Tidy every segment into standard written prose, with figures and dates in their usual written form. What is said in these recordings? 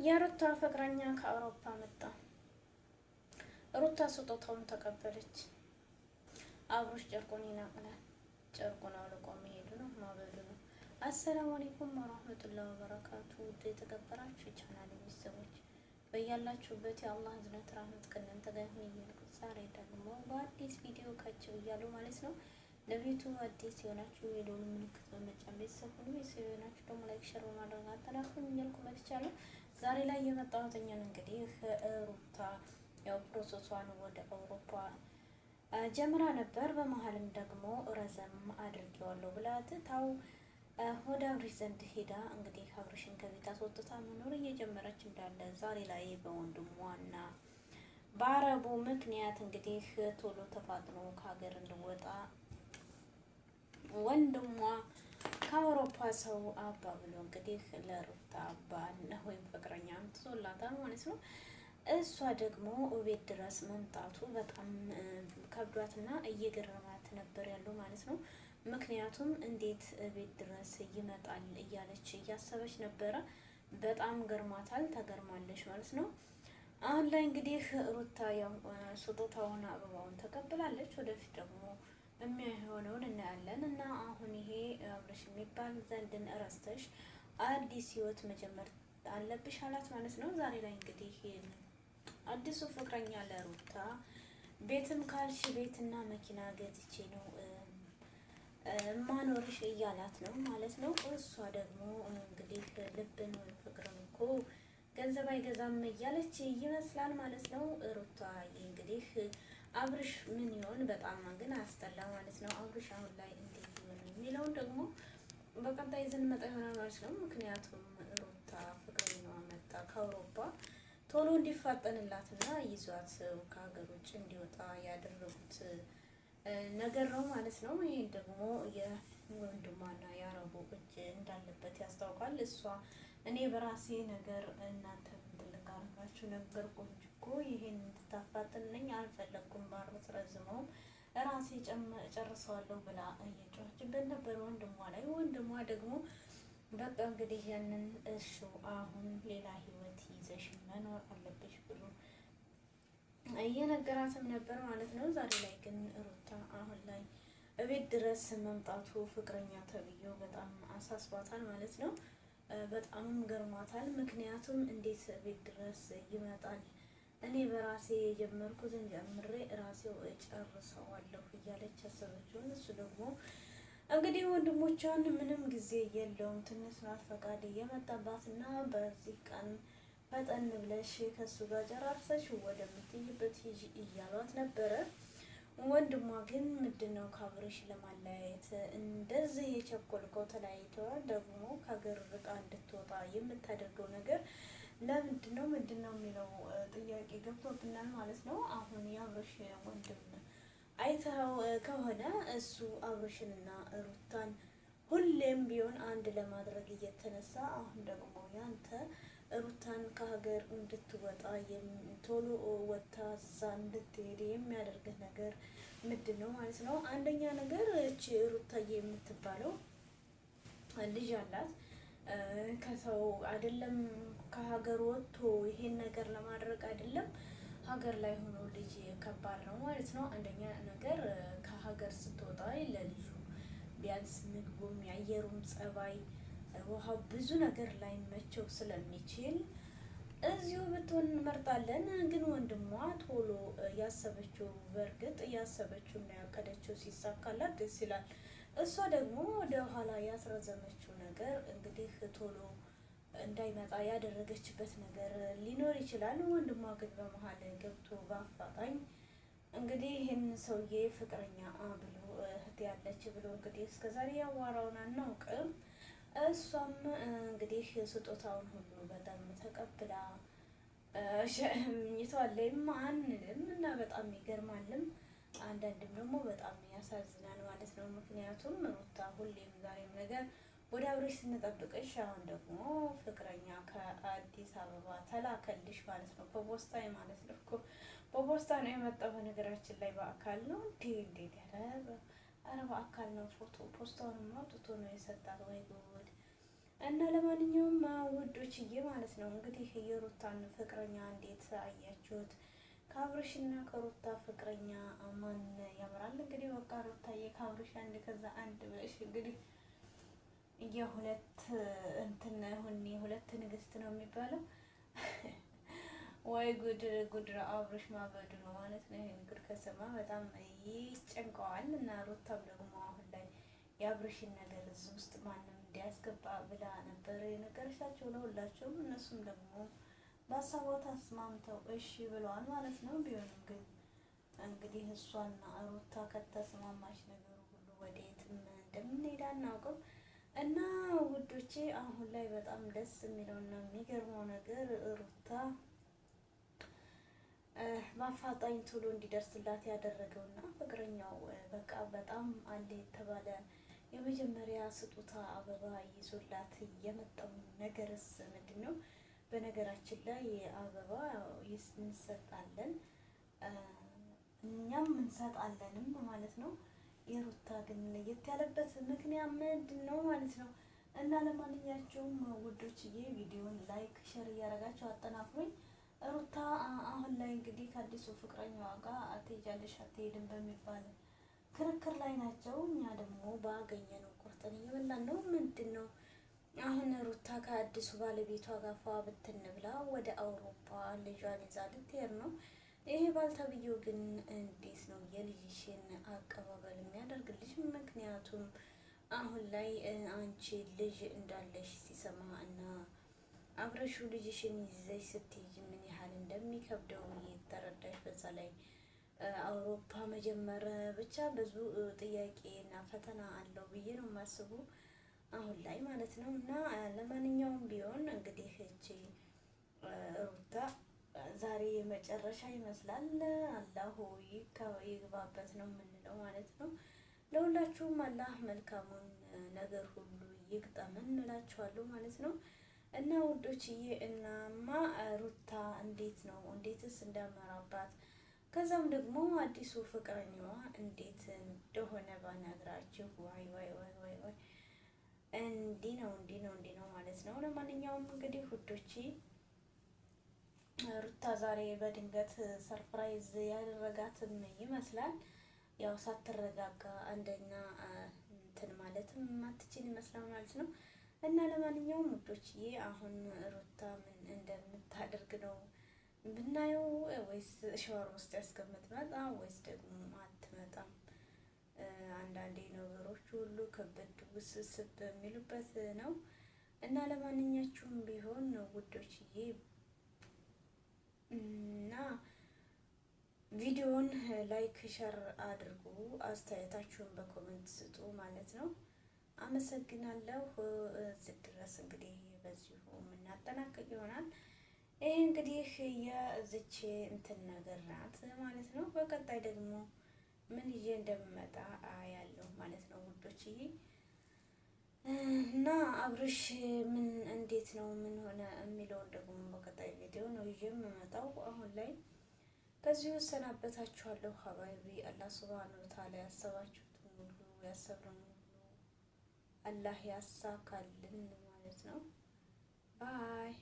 የሩታ ፍቅረኛ ከአውሮፓ መጣ። ሩታ ስጦታውን ተቀበለች። አብሮሽ ጨርቁን ይናቅላል። ጨርቁን አውልቆ መሄዱ ነው፣ ማበዱ ነው። አሰላሙ አለይኩም ወራህመቱላሂ ወበረካቱ። ውድ የተከበራችሁ የቻናሌ ቤተሰቦች በያላችሁበት የአላህ እዝነት ራህመት ከእናንተ ጋር ይሁን እያልኩ ዛሬ ደግሞ በአዲስ ቪዲዮ ካቸው እያሉ ማለት ነው። ለቤቱ አዲስ የሆናችሁ የደወል ምልክት በመጫን ቤተሰብ ሁኑ። ቤተሰብ የሆናችሁ ደግሞ ላይክ፣ ሸር በማድረግ አጠናክሩን እያልኩ መጥቻለሁ። ዛሬ ላይ የመጣሁት እንግዲህ ሩታ ያው ፕሮሰሷን ወደ አውሮፓ ጀምራ ነበር። በመሀልም ደግሞ ረዘም አድርጌዋለሁ ብላ ትታው ወደ አብርሽ ዘንድ ሄዳ እንግዲህ አብርሽን ከቤት አስወጥታ መኖር እየጀመረች እንዳለ ዛሬ ላይ በወንድሟና በአረቡ ምክንያት እንግዲህ ቶሎ ተፋጥኖ ከሀገር እንድወጣ ወንድሟ ከአውሮፓ ሰው አባ ብሎ እንግዲህ ለሩታ ባል ወይም ፍቅረኛ ትዞላታል ማለት ነው። እሷ ደግሞ ቤት ድረስ መምጣቱ በጣም ከብዷትና እየገረማት ነበር ያለው ማለት ነው። ምክንያቱም እንዴት ቤት ድረስ ይመጣል እያለች እያሰበች ነበረ። በጣም ገርማታል፣ ተገርማለች ማለት ነው። አሁን ላይ እንግዲህ ሩታ ያው ስጦታውን አበባውን ተቀብላለች። ወደፊት ደግሞ የሚሆነውን እናያለን እና አሁን ይሄ አብርሽ የሚባል ዘንድን እረስተሽ አዲስ ህይወት መጀመር አለብሽ አላት ማለት ነው። ዛሬ ላይ እንግዲህ አዲሱ ፍቅረኛ ለሩታ ቤትም ካልሽ ቤትና መኪና ገዝቼ ነው ማኖርሽ እያላት ነው ማለት ነው። እሷ ደግሞ እንግዲህ ልብን ወይ ፍቅርን እኮ ገንዘብ አይገዛም እያለች ይመስላል ማለት ነው። ሩታ እንግዲህ አብርሽ ምን ይሆን በጣም ግን አያስጠላ ማለት ነው። አብርሽ አሁን ላይ እንዴት ይሆን የሚለውን ደግሞ በቀጣይ ይዘን መጣ ይሆናል ማለት ነው። ምክንያቱም ሩታ ፍቅረኛዋ መጣ ከአውሮፓ ቶሎ እንዲፋጠንላትና ይዟት ከሀገር ውጭ እንዲወጣ ያደረጉት ነገር ነው ማለት ነው። ይሄን ደግሞ የወንድሟና የአረቡ እጅ እንዳለበት ያስታውቃል። እሷ እኔ በራሴ ነገር እናንተ ትልቃላችሁ ነገር እኮ ይሄን እንድታፋጥነኝ አልፈለኩም፣ ባሮስ ረዝመውም ራሴ ጨርሰዋለሁ ብላ እየጮኸችበት ነበር ወንድሟ ላይ። ወንድሟ ደግሞ በቃ እንግዲህ ያንን እሱ አሁን ሌላ ህይወት ይዘሽ መኖር አለብሽ ብሎ እየነገራትም ነበር ማለት ነው። ዛሬ ላይ ግን ሩታ አሁን ላይ እቤት ድረስ መምጣቱ ፍቅረኛ ተብዬው በጣም አሳስቧታል ማለት ነው። በጣምም ገርሟታል። ምክንያቱም እንዴት ቤት ድረስ ይመጣል? እኔ በራሴ የጀመርኩትን ጀምሬ ራሴው እጨርሰዋለሁ እያለች ያሰበችውን እሱ ደግሞ እንግዲህ ወንድሞቿን ምንም ጊዜ የለውም ትንሽ ናት ፈቃድ የመጣባትና በዚህ ቀን ፈጠን ብለሽ ከሱ ጋር ጨራርሰሽ ወደምትይበት ሂጂ እያሏት ነበረ። ወንድሟ ግን ምንድነው ከአብርሽ ለማለያየት እንደዚህ የቸኮልከው? ተለያይተዋል ደግሞ ከሀገር ርቃ እንድትወጣ የምታደርገው ነገር ለምንድነው? ምንድነው የሚለው ጥያቄ ገብቶብናል ማለት ነው። አሁን የአብርሽ ወንድም አይተው ከሆነ እሱ አብርሽንና ሩታን ሁሌም ቢሆን አንድ ለማድረግ እየተነሳ አሁን ደግሞ ያንተ ሩታን ከሀገር እንድትወጣ ቶሎ ወጥታ እዛ እንድትሄድ የሚያደርግህ ነገር ምንድን ነው ማለት ነው። አንደኛ ነገር እቺ ሩታዬ የምትባለው ልጅ አላት። ከሰው አይደለም ከሀገር ወጥቶ ይሄን ነገር ለማድረግ አይደለም ሀገር ላይ ሆኖ ልጅ ከባድ ነው ማለት ነው። አንደኛ ነገር ከሀገር ስትወጣ ለልጁ ቢያንስ ምግቡም የአየሩም ጸባይ ውሃው ብዙ ነገር ላይ መቸው ስለሚችል እዚሁ ብትሆን እንመርጣለን። ግን ወንድሟ ቶሎ ያሰበችው በእርግጥ ያሰበችው እና ያቀደችው ሲሳካላት ደስ ይላል። እሷ ደግሞ ወደ ኋላ ያስረዘመችው ነገር እንግዲህ ቶሎ እንዳይመጣ ያደረገችበት ነገር ሊኖር ይችላል። ወንድሟ ግን በመሀል ገብቶ በአፋጣኝ እንግዲህ ይህን ሰውዬ ፍቅረኛ ብሎ እህት ያለች ብሎ እንግዲህ እስከዛሬ ያዋራውን አናውቅም። እሷም እንግዲህ ስጦታውን ሁሉ በጣም ተቀብላ ይተዋለይም አንልም እና በጣም ይገርማልም፣ አንዳንድም ደግሞ በጣም ያሳዝናል ማለት ነው። ምክንያቱም ሩታ ሁሌም ዛሬም ነገር ወደ አብርሽ ስንጠብቅሽ አሁን ደግሞ ፍቅረኛ ከአዲስ አበባ ተላከልሽ ማለት ነው። በፖስታ ማለት ነው እኮ በፖስታ ነው የመጣው። በነገራችን ላይ በአካል ነው እንዴት ያለ ኧረ በአካል ነው። ፎቶ ፖስታውንም አውጥቶ ነው የሰጣት። ወይ ጉድ! እና ለማንኛውም ውዶችዬ ማለት ነው። እንግዲህ የሩታን ፍቅረኛ እንዴት አያችሁት? ከአብርሽና ከሩታ ፍቅረኛ ማን ያምራል? እንግዲህ በቃ ሩታዬ ከአብርሽ አንድ ከዛ አንድ ብለሽ እንግዲህ የሁለት እንትን ሁኒ ሁለት ንግስት ነው የሚባለው። ወይ ጉድ ጉድ ነው አብርሽ ማበዱ ነው ማለት ነው። ይሄን ጉድ ከሰማ በጣም ይጨንቀዋል። እና ሩታም ደግሞ አሁን ላይ የአብርሽን ነገር እዚህ ውስጥ ማንም እንዲያስገባ ብላ ነበር የነገረቻቸው ለሁላቸውም። እነሱም ደግሞ በሀሳቧ ተስማምተው እሺ ብለዋል ማለት ነው። ቢሆንም ግን እንግዲህ እሷና ሩታ ከተስማማች ነገሩ ሁሉ ወዴትም እንደምንሄድ አናውቅም። እና ውዶቼ አሁን ላይ በጣም ደስ የሚለውና የሚገርመው ነገር ሩታ በአፋጣኝ ቶሎ እንዲደርስላት ያደረገውና ፍቅረኛው በቃ በጣም አለ የተባለ የመጀመሪያ ስጦታ አበባ ይዞላት የመጣው ነገርስ ምንድን ነው? በነገራችን ላይ አበባ እንሰጣለን እኛም እንሰጣለንም ማለት ነው። የሩታ ግን ለየት ያለበት ምክንያት ምንድን ነው ማለት ነው? እና ለማንኛቸውም ውዶችዬ ቪዲዮን ላይክ ሼር እያደረጋችሁ አጠናክሩኝ። ሩታ አሁን ላይ እንግዲህ ከአዲሱ ፍቅረኛዋ ጋር አትሄጃለሽ አትሄድም በሚባል ክርክር ላይ ናቸው። እኛ ደግሞ ባገኘነው ቁርጥን እየበላን ነው። ምንድን ነው አሁን ሩታ ከአዲሱ ባለቤቷ ጋር ፏ ብትን ብላ ወደ አውሮፓ ልጇን ይዛ ልትሄድ ነው። ይሄ ባልተብዬው ግን እንዴት ነው የልጅሽን አቀባበል የሚያደርግልሽ? ምክንያቱም አሁን ላይ አንቺ ልጅ እንዳለሽ ሲሰማ እና አብረሹ ልጅሽን ይዘሽ ስትሄጂ ምን ያህል እንደሚከብደው የተረዳሽ። በዛ ላይ አውሮፓ መጀመር ብቻ ብዙ ጥያቄ እና ፈተና አለው ብዬ ነው የማስቡ አሁን ላይ ማለት ነው። እና ለማንኛውም ቢሆን እንግዲህ እቺ ሩታ ዛሬ መጨረሻ ይመስላል። አላሁ ይግባበት ነው የምንለው ማለት ነው። ለሁላችሁም አላህ መልካሙን ነገር ሁሉ ይግጠመን እንላችኋለሁ ማለት ነው። እና ውዶችዬ እናማ ሩታ እንዴት ነው እንዴትስ እንዳመራባት ከዛም ደግሞ አዲሱ ፍቅረኛዋ እንዴት እንደሆነ ባነግራችሁ ዋይ ዋይ ዋይ ዋይ ዋይ እንዲህ ነው ማለት ነው። ለማንኛውም እንግዲህ ውዶቼ ሩታ ዛሬ በድንገት ሰርፕራይዝ ያደረጋትም ይመስላል። ያው ሳትረጋጋ አንደኛ እንትን ማለትም ማትችል ይመስላል ማለት ነው። እና ለማንኛውም ውዶችዬ አሁን ሩታ ምን እንደምታደርግ ነው ብናየው፣ ወይስ ሻወር ውስጥ ያስቀምጥመጣ ወይስ ደግሞ አትመጣም? አንዳንዴ ነገሮች ሁሉ ከበድ ውስብስብ የሚሉበት ነው። እና ለማንኛችሁም ቢሆን ውዶችዬ እና ቪዲዮውን ላይክ ሸር አድርጉ፣ አስተያየታችሁን በኮሜንት ስጡ ማለት ነው። አመሰግናለሁ። እዚህ ድረስ እንግዲህ በዚሁ የምናጠናቅቅ ይሆናል። ይሄ እንግዲህ የዝቼ እንትን ነገር ናት ማለት ነው። በቀጣይ ደግሞ ምን ይዤ እንደምመጣ ያለው ማለት ነው ውዶችዬ። እና አብርሽ ምን እንዴት ነው ምን ሆነ የሚለውን ደግሞ በቀጣይ ቪዲዮ ነው ይዤ የምመጣው። አሁን ላይ ከዚሁ እሰናበታችኋለሁ። ሀባይቢ አላህ ሱብሃነሁ ወተዓላ ያሰባችሁትን ሁሉ ያሰብነውን ሁሉ አላህ ያሳካልን ማለት ነው። ባይ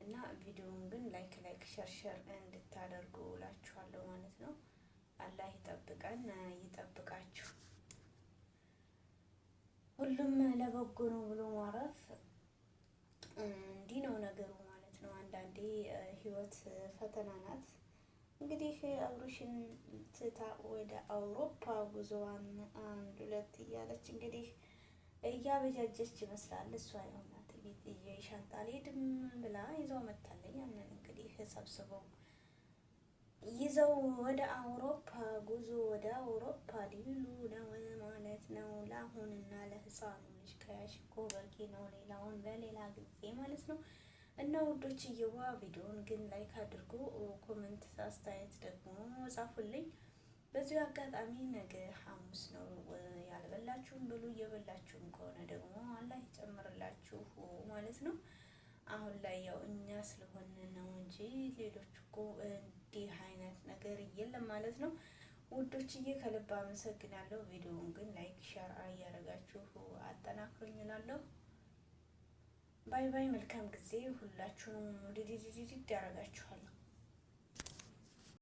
እና ቪዲዮውን ግን ላይክ ሸር እንድታደርጉ እላችኋለሁ ማለት ነው። አላህ ይጠብቀን ይጠብቃችሁ። ሁሉም ለበጎ ነው ብሎ ማረፍ እንዲህ ነው ነገሩ ማለት ነው። አንዳንዴ ህይወት ፈተና ናት። እንግዲህ አብርሽን ትታ ወደ አውሮፓ ጉዞዋን አንድ ሁለት እያለች እንግዲህ እያበጃጀች ይመስላል። እሷ የሆናት ቤት ሻንጣ አልሄድም ብላ ይዘው መታለኝ። ያንን እንግዲህ ሰብስበው ይዘው ወደ አውሮፓ ጉዞ ወደ አውሮፓ ሊሉ ነው ማለት ነው። ለአሁንና ለህፃኑ ልጅ ከያሽኮ በቂ ነው። ሌላውን በሌላ ጊዜ ማለት ነው። እና ውዶች እየዋ ቪዲዮውን ግን ላይክ አድርጉ፣ ኮሜንት አስተያየት ደግሞ ጻፉልኝ። በዚሁ አጋጣሚ ነገ ሐሙስ ነው። ያልበላችሁም ብሉ፣ እየበላችሁም ከሆነ ደግሞ አላህ ይጨምርላችሁ ማለት ነው። አሁን ላይ ያው እኛ ስለሆነ ነው እንጂ ሌሎች እኮ እንዲህ አይነት ነገር የለም ማለት ነው። ውዶችዬ ከልብ አመሰግናለሁ። ቪዲዮውን ግን ላይክ ሸር እያደረጋችሁ አጠናክሩኝ እላለሁ። ባይ ባይ። መልካም ጊዜ። ሁላችሁንም ወደ ዲዲዲዲ ያደርጋችኋል።